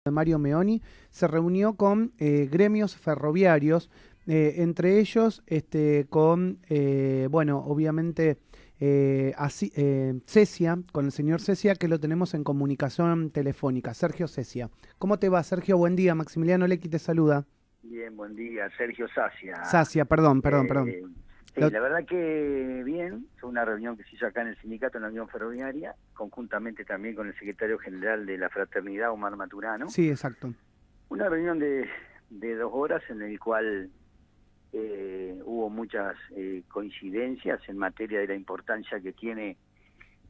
de Mario Meoni, se reunió con gremios ferroviarios, entre ellos bueno, obviamente Cesia, con el señor Cesia, que lo tenemos en comunicación telefónica. Sergio Cesia. ¿Cómo te va, Sergio? Buen día. Maximiliano Lecky te saluda. Bien, buen día, Sergio Sacia. Sacia, perdón. Sí, la verdad que bien, fue una reunión que se hizo acá en el sindicato, en la Unión Ferroviaria, conjuntamente también con el secretario general de la Fraternidad, Omar Maturano. Sí, exacto. Una reunión de 2 horas en el cual hubo muchas coincidencias en materia de la importancia que tiene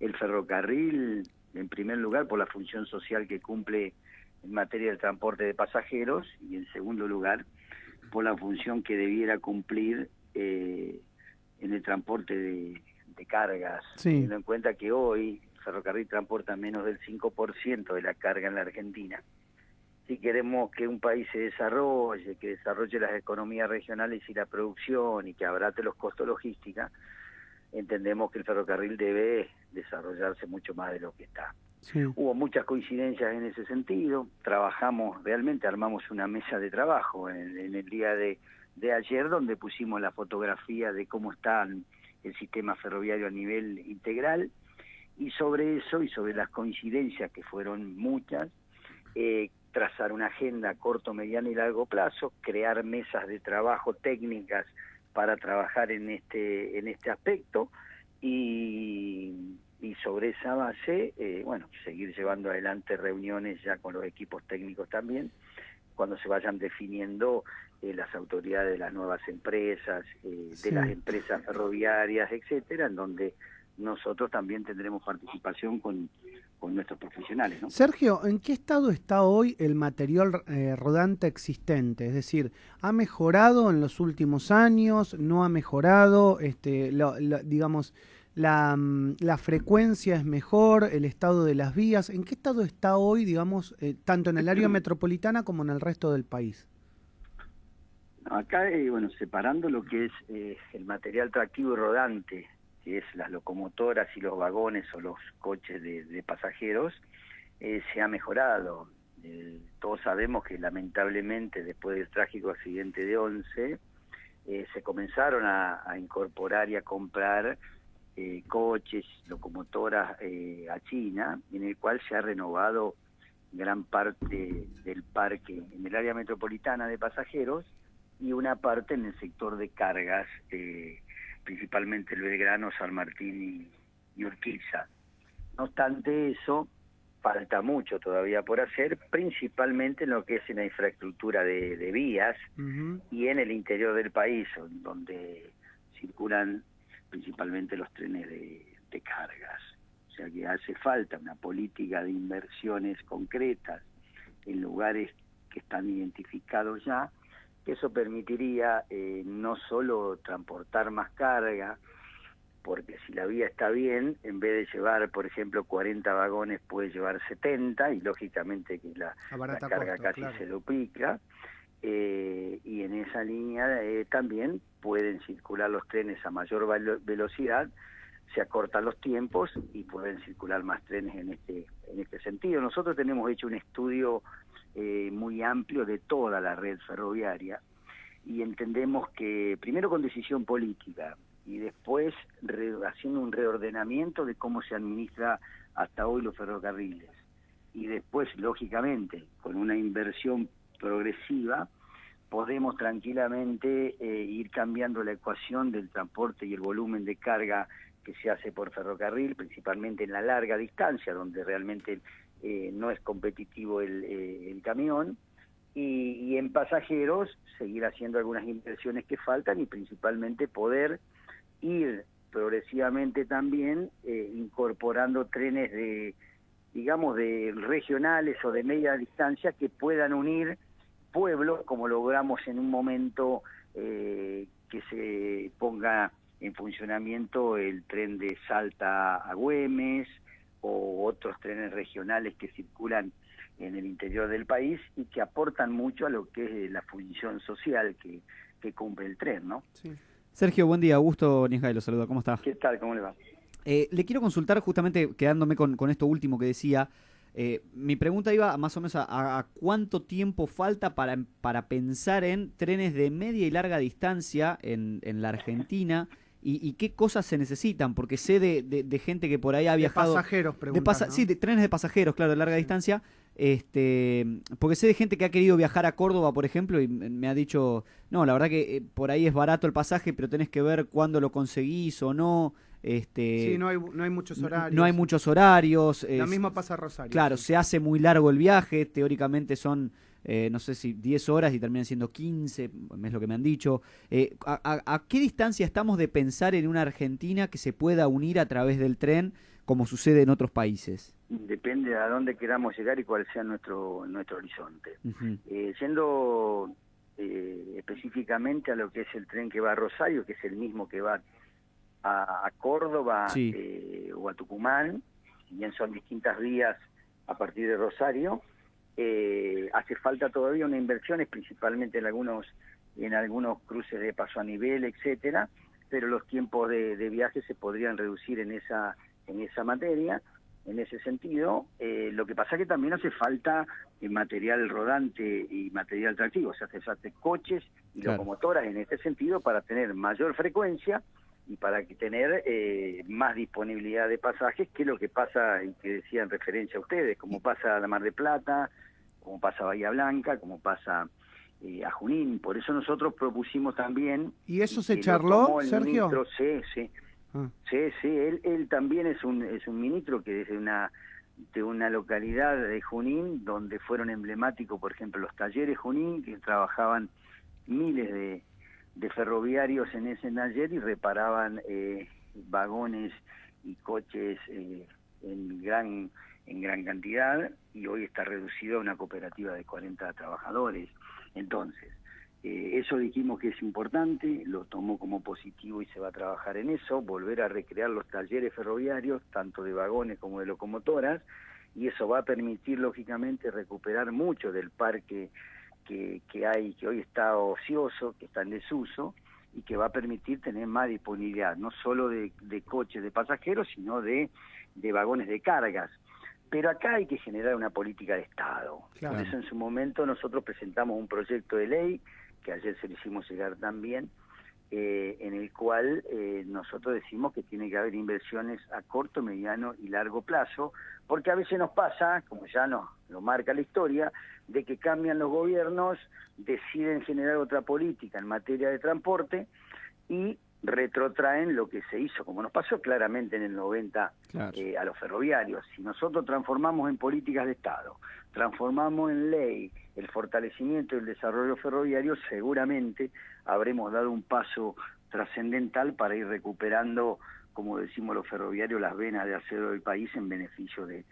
el ferrocarril, en primer lugar por la función social que cumple en materia del transporte de pasajeros y en segundo lugar por la función que debiera cumplir en el transporte de cargas, Sí. teniendo en cuenta que hoy el ferrocarril transporta menos del 5% de la carga en la Argentina. Si queremos que un país se desarrolle, que desarrolle las economías regionales y la producción y que abarate los costos logísticos, entendemos que el ferrocarril debe desarrollarse mucho más de lo que está. Sí. Hubo muchas coincidencias en ese sentido, realmente armamos una mesa de trabajo en el día de ayer, donde pusimos la fotografía de cómo está el sistema ferroviario a nivel integral, y sobre eso y sobre las coincidencias, que fueron muchas, trazar una agenda a corto, mediano y largo plazo, crear mesas de trabajo técnicas para trabajar en este aspecto y sobre esa base, bueno, seguir llevando adelante reuniones ya con los equipos técnicos también, cuando se vayan definiendo las autoridades de las nuevas empresas, Sí. de las empresas ferroviarias, etcétera, en donde nosotros también tendremos participación con nuestros profesionales, ¿no? Sergio, ¿en qué estado está hoy el material rodante existente? Es decir, ¿ha mejorado en los últimos años? ¿No ha mejorado? Digamos, la frecuencia es mejor, el estado de las vías. ¿En qué estado está hoy, digamos, tanto en el área metropolitana como en el resto del país? Acá, bueno, separando lo que es el material tractivo y rodante, que es las locomotoras y los vagones o los coches de pasajeros, se ha mejorado. Todos sabemos que lamentablemente después del trágico accidente de Once, se comenzaron a incorporar y a comprar coches, locomotoras a China, en el cual se ha renovado gran parte del parque en el área metropolitana de pasajeros y una parte en el sector de cargas, principalmente el Belgrano, San Martín y Urquiza. No obstante eso, falta mucho todavía por hacer, principalmente en lo que es en la infraestructura de vías y en el interior del país, donde circulan principalmente los trenes de cargas. O sea que hace falta una política de inversiones concretas en lugares que están identificados ya, que eso permitiría no solo transportar más carga, porque si la vía está bien, en vez de llevar, por ejemplo, 40 vagones, puede llevar 70, y lógicamente que la carga casi claro, se duplica, y en esa línea también pueden circular los trenes a mayor velocidad, se acortan los tiempos y pueden circular más trenes en este sentido. Nosotros tenemos hecho un estudio muy amplio de toda la red ferroviaria y entendemos que primero con decisión política y después haciendo un reordenamiento de cómo se administra hasta hoy los ferrocarriles y después lógicamente con una inversión progresiva podemos tranquilamente ir cambiando la ecuación del transporte y el volumen de carga que se hace por ferrocarril, principalmente en la larga distancia, donde realmente no es competitivo el camión, y en pasajeros seguir haciendo algunas inversiones que faltan y principalmente poder ir progresivamente también incorporando trenes digamos, de regionales o de media distancia que puedan unir pueblos, como logramos en un momento que se ponga en funcionamiento el tren de Salta a Güemes o otros trenes regionales que circulan en el interior del país y que aportan mucho a lo que es la función social que cumple el tren, ¿no? Sí. Sergio, buen día. Augusto Niesgay lo saluda. ¿Cómo está? ¿Qué tal? ¿Cómo le va? Le quiero consultar, justamente quedándome con esto último que decía, Mi pregunta iba más o menos a cuánto tiempo falta para pensar en trenes de media y larga distancia en la Argentina y qué cosas se necesitan, porque sé de gente que por ahí ha viajado... De pasajeros, preguntas, ¿no? Sí, de trenes de pasajeros, claro, de larga distancia. Porque sé de gente que ha querido viajar a Córdoba, por ejemplo, y me ha dicho, no, la verdad que por ahí es barato el pasaje, pero tenés que ver cuándo lo conseguís o no. Sí, no hay muchos horarios. No hay muchos horarios. Lo mismo pasa a Rosario. Claro, sí. se hace muy largo el viaje, teóricamente son, no sé si 10 horas y terminan siendo 15, es lo que me han dicho. ¿A qué distancia estamos de pensar en una Argentina que se pueda unir a través del tren, como sucede en otros países? Depende a dónde queramos llegar y cuál sea nuestro horizonte. Uh-huh. Yendo específicamente a lo que es el tren que va a Rosario, que es el mismo que va a Córdoba, sí. O a Tucumán, si bien son distintas vías a partir de Rosario, hace falta todavía una inversión, principalmente en algunos cruces de paso a nivel, etcétera, pero los tiempos de viaje se podrían reducir en esa materia. En ese sentido, lo que pasa es que también hace falta material rodante y material tractivo, o sea, hace falta coches y locomotoras en este sentido para tener mayor frecuencia y para tener más disponibilidad de pasajes, que es lo que pasa, y que decía en referencia a ustedes, como pasa a la Mar de Plata, como pasa a Bahía Blanca, como pasa a Junín. Por eso nosotros propusimos también... ¿Y eso se charló, Sergio? Ministro, sí. Sí, él también es un ministro que desde una localidad de Junín, donde fueron emblemáticos, por ejemplo, los talleres Junín, que trabajaban miles de ferroviarios en ese taller y reparaban vagones y coches en gran cantidad, y hoy está reducido a una cooperativa de 40 trabajadores. Entonces, eso dijimos que es importante, lo tomó como positivo y se va a trabajar en eso, volver a recrear los talleres ferroviarios, tanto de vagones como de locomotoras, y eso va a permitir, lógicamente, recuperar mucho del parque que hay, que hoy está ocioso, que está en desuso, y que va a permitir tener más disponibilidad, no solo de coches de pasajeros, sino de vagones de cargas. Pero acá hay que generar una política de Estado. Claro. Por eso en su momento nosotros presentamos un proyecto de ley, que ayer se lo hicimos llegar también, en el cual nosotros decimos que tiene que haber inversiones a corto, mediano y largo plazo, porque a veces nos pasa, como ya nos lo marca la historia, de que cambian los gobiernos, deciden generar otra política en materia de transporte y retrotraen lo que se hizo, como nos pasó claramente en el 90 claro. A los ferroviarios. Si nosotros transformamos en políticas de Estado, transformamos en ley el fortalecimiento y el desarrollo ferroviario, seguramente habremos dado un paso trascendental para ir recuperando, como decimos los ferroviarios, las venas de acero del país en beneficio de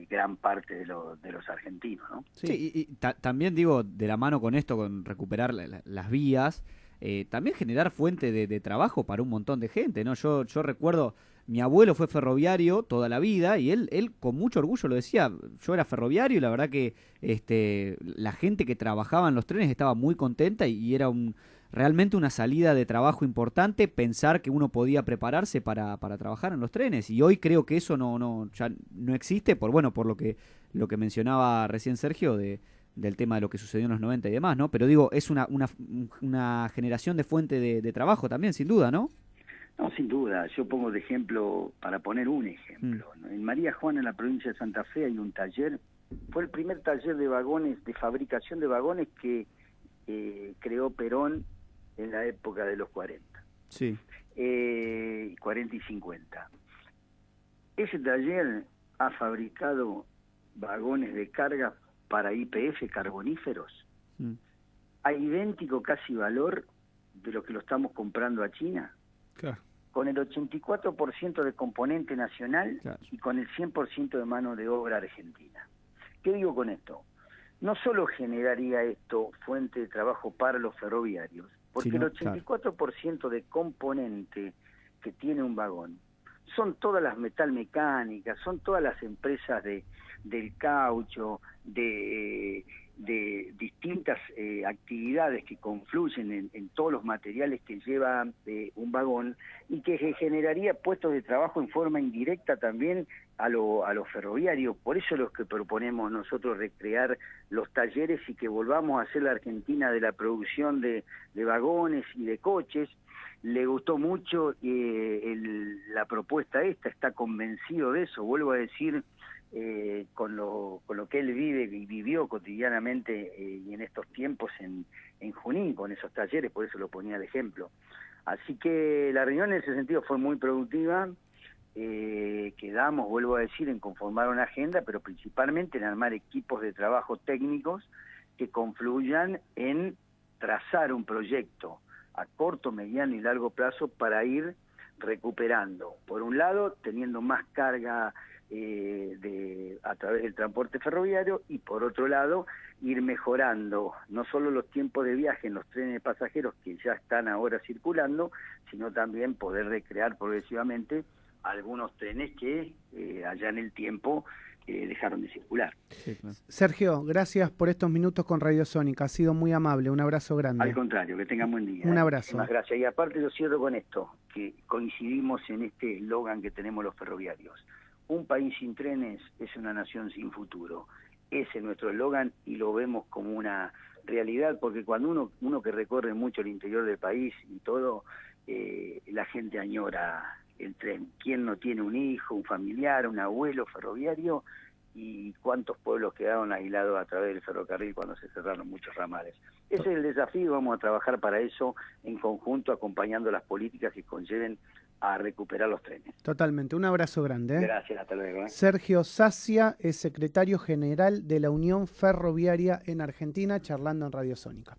gran parte de los argentinos, ¿no? Sí, y también digo, de la mano con esto, con recuperar las vías, también generar fuente de trabajo para un montón de gente, ¿no? Yo recuerdo, mi abuelo fue ferroviario toda la vida y él con mucho orgullo lo decía, yo era ferroviario y la verdad que la gente que trabajaba en los trenes estaba muy contenta y era realmente una salida de trabajo importante pensar que uno podía prepararse para trabajar en los trenes, y hoy creo que eso ya no existe por lo que mencionaba recién Sergio del tema de lo que sucedió en los 90 y demás, ¿no? Pero digo, es una generación de fuente de trabajo también, sin duda, ¿no? No, sin duda. Yo pongo de ejemplo, para poner un ejemplo, ¿no? En María Juana, en la provincia de Santa Fe, hay un taller, fue el primer taller de vagones, de fabricación de vagones que creó Perón en la época de los 40. Sí. 40 y 50. Ese taller ha fabricado vagones de carga para YPF carboníferos a idéntico casi valor de lo que lo estamos comprando a China, claro, con el 84% de componente nacional, claro, y con el 100% de mano de obra argentina. ¿Qué digo con esto? No solo generaría esto fuente de trabajo para los ferroviarios, porque el 84% de componente que tiene un vagón son todas las metalmecánicas, son todas las empresas del caucho, de distintas actividades que confluyen en todos los materiales que lleva un vagón y que generaría puestos de trabajo en forma indirecta también a los ferroviarios. Por eso los que proponemos nosotros recrear los talleres y que volvamos a ser la Argentina de la producción de vagones y de coches. Le gustó mucho la propuesta esta, está convencido de eso, vuelvo a decir, con lo que él vive y vivió cotidianamente y en estos tiempos en Junín, con esos talleres, por eso lo ponía de ejemplo. Así que la reunión en ese sentido fue muy productiva, quedamos, vuelvo a decir, en conformar una agenda, pero principalmente en armar equipos de trabajo técnicos que confluyan en trazar un proyecto a corto, mediano y largo plazo para ir recuperando. Por un lado, teniendo más carga a través del transporte ferroviario y por otro lado, ir mejorando no solo los tiempos de viaje en los trenes de pasajeros que ya están ahora circulando, sino también poder recrear progresivamente algunos trenes que allá en el tiempo dejaron de circular. Sí, claro. Sergio, gracias por estos minutos con Radio Sónica, ha sido muy amable, un abrazo grande. Al contrario, que tengan buen día. Un abrazo. Muchas gracias. Y aparte yo cierro con esto, que coincidimos en este eslogan que tenemos los ferroviarios. Un país sin trenes es una nación sin futuro. Ese es nuestro eslogan y lo vemos como una realidad, porque cuando uno que recorre mucho el interior del país y todo, la gente añora el tren. ¿Quién no tiene un hijo, un familiar, un abuelo ferroviario? Y cuántos pueblos quedaron aislados a través del ferrocarril cuando se cerraron muchos ramales. Ese es el desafío, vamos a trabajar para eso en conjunto, acompañando las políticas que conlleven a recuperar los trenes. Totalmente, un abrazo grande. Gracias, hasta luego. Sergio Sacia es secretario general de la Unión Ferroviaria en Argentina, charlando en Radio Sónica.